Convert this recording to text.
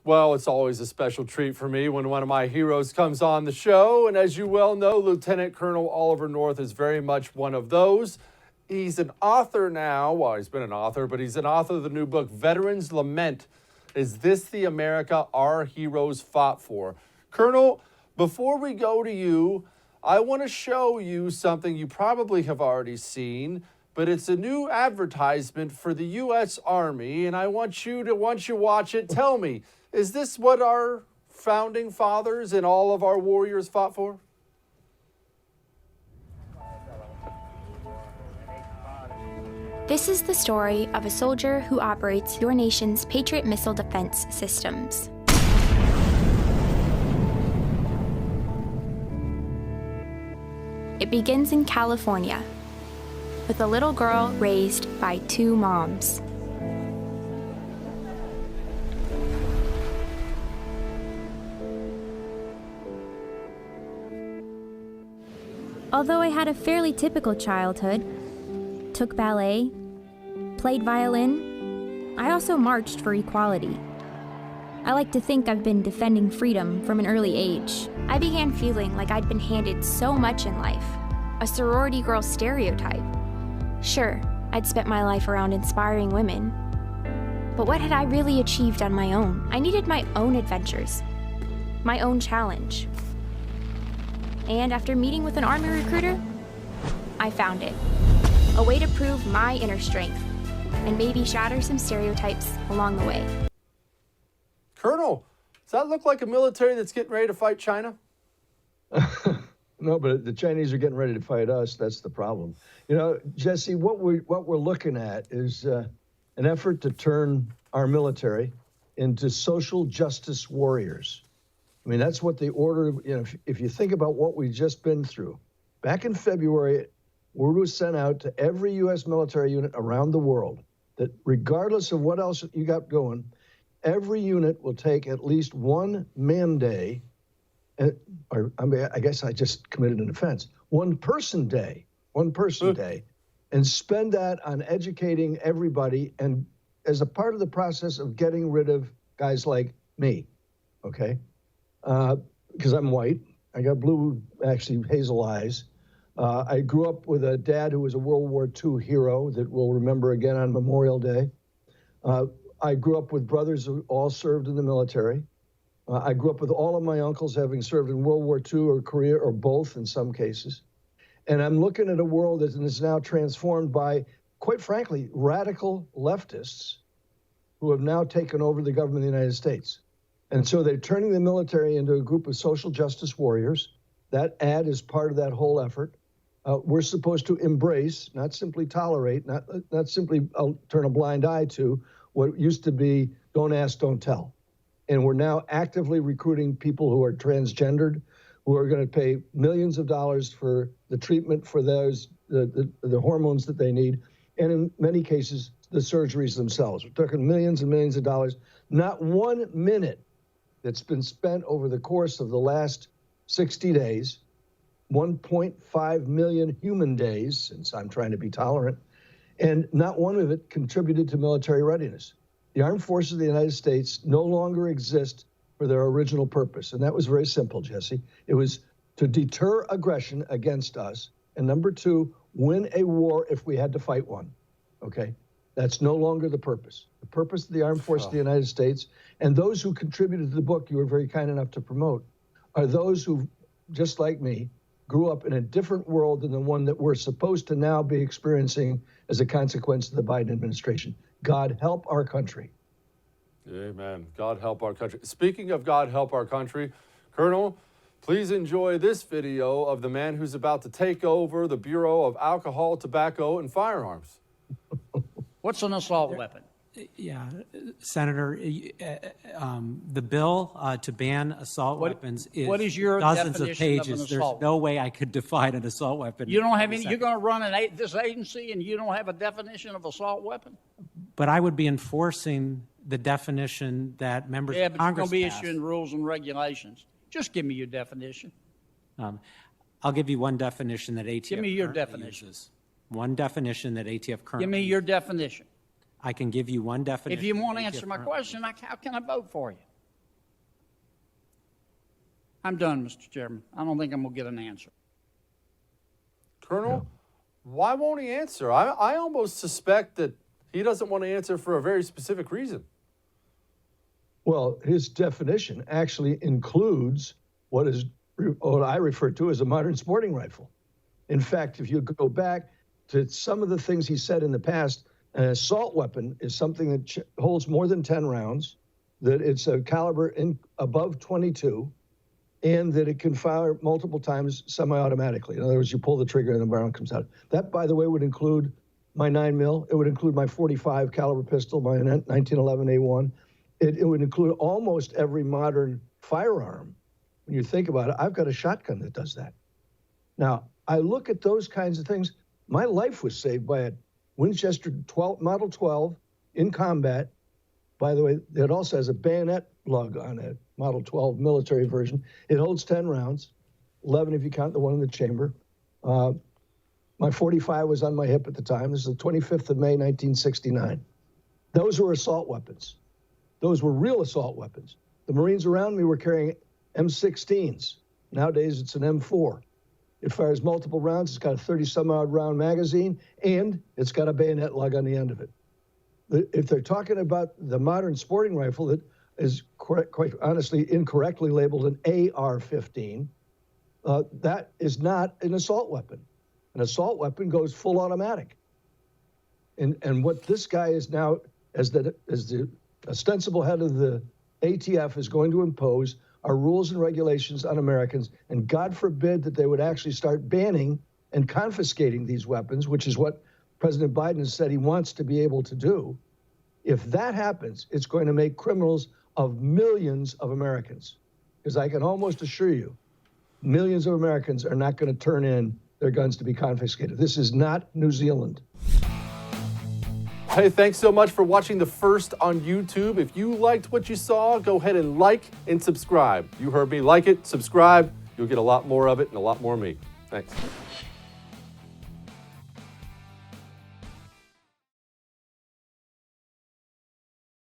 Well, it's always a special treat for me when one of my heroes comes on the show. And as you well know, Lieutenant Colonel Oliver North is very much one of those. He's an author now. Well, he's been an author, but he's an author of the new book, Veterans Lament. Is this the America our heroes fought for? Colonel, before we go to you, I want to show you something you probably have already seen, but it's a new advertisement for the U.S. Army, and I want you to, once you watch it, tell me, is this what our founding fathers and all of our warriors fought for? This is the story of a soldier who operates your nation's Patriot missile defense systems. It begins in California, with a little girl raised by two moms. Although I had a fairly typical childhood, took ballet, played violin, I also marched for equality. I like to think I've been defending freedom from an early age. I began feeling like I'd been handed so much in life, a sorority girl stereotype. Sure, I'd spent my life around inspiring women, but what had I really achieved on my own? I needed my own adventures, my own challenge. And after meeting with an Army recruiter, I found it. A way to prove my inner strength and maybe shatter some stereotypes along the way. Colonel, does that look like a military that's getting ready to fight China? No, but the Chinese are getting ready to fight us. That's the problem. You know, Jesse, what we're looking at is an effort to turn our military into social justice warriors. I mean, that's what the order, you know, if you think about what we've just been through. Back in February, word was sent out to every U.S. military unit around the world that regardless of what else you got going, every unit will take at least one man day, or I mean, I guess I just committed an offense, one person day, and spend that on educating everybody and as a part of the process of getting rid of guys like me, okay? Because I'm white, I got blue, actually hazel eyes. I grew up with a dad who was a World War II hero that we'll remember again on Memorial Day. I grew up with brothers who all served in the military. I grew up with all of my uncles having served in World War II or Korea or both in some cases. And I'm looking at a world that is now transformed by, quite frankly, radical leftists who have now taken over the government of the United States. And so they're turning the military into a group of social justice warriors. That ad is part of that whole effort. We're supposed to embrace, not simply tolerate, not simply turn a blind eye to what used to be don't ask, don't tell. And we're now actively recruiting people who are transgendered, who are going to pay millions of dollars for the treatment for those, the hormones that they need, and in many cases, the surgeries themselves. We're talking millions and millions of dollars. Not 1 minute that's been spent over the course of the last 60 days, 1.5 million human days, since I'm trying to be tolerant, and not one of it contributed to military readiness. The armed forces of the United States no longer exist for their original purpose, and that was very simple, Jesse. It was to deter aggression against us, and number two, win a war if we had to fight one, okay? That's no longer the purpose. The purpose of the armed forces of the United States, and those who contributed to the book you were very kind enough to promote, are those who, just like me, grew up in a different world than the one that we're supposed to now be experiencing as a consequence of the Biden administration. God help our country. Amen. God help our country. Speaking of God help our country, Colonel, please enjoy this video of the man who's about to take over the Bureau of Alcohol, Tobacco, and Firearms. What's an assault weapon? Yeah, Senator, the bill to ban assault weapons is what is your dozens of definition of pages. an There's assault no way I could define an assault weapon. You don't have any. You're going to run this agency, and you don't have a definition of assault weapon. But I would be enforcing the definition that members of Congress you're going to be passed. issuing rules and regulations. Just give me your definition. I'll give you one definition that ATF Give me your currently definition. uses. One definition that ATF currently Give me your definition. I can give you one definition. If you won't that ATF answer my currently question, how can I vote for you? I'm done, Mr. Chairman. I don't think I'm going to get an answer. Colonel, why won't he answer? I almost suspect that he doesn't want to answer for a very specific reason. Well, his definition actually includes what I refer to as a modern sporting rifle. In fact, if you go back to some of the things he said in the past, an assault weapon is something that holds more than 10 rounds, that it's a caliber above 22, and that it can fire multiple times semi-automatically. In other words, you pull the trigger and the barrel comes out. That, by the way, would include my 9mm. It would include my .45 caliber pistol, my 1911 A1. It would include almost every modern firearm. When you think about it, I've got a shotgun that does that. Now, I look at those kinds of things. My life was saved by a Winchester Model 12 in combat. By the way, it also has a bayonet lug on it, Model 12 military version. It holds 10 rounds, 11 if you count the one in the chamber. My .45 was on my hip at the time. This is the 25th of May, 1969. Those were assault weapons. Those were real assault weapons. The Marines around me were carrying M16s. Nowadays, it's an M4. It fires multiple rounds. It's got a 30-some-odd round magazine, and it's got a bayonet lug on the end of it. If they're talking about the modern sporting rifle that is quite honestly incorrectly labeled an AR-15, that is not an assault weapon. An assault weapon goes full automatic. And what this guy is now, as the ostensible head of the ATF, is going to impose are rules and regulations on Americans, and God forbid that they would actually start banning and confiscating these weapons, which is what President Biden has said he wants to be able to do. If that happens, it's going to make criminals of millions of Americans. Because I can almost assure you, millions of Americans are not going to turn in their guns to be confiscated. This is not New Zealand. Hey, thanks so much for watching The First on YouTube. If you liked what you saw, go ahead and like and subscribe. You heard me. Like it, subscribe. You'll get a lot more of it and a lot more of me. Thanks.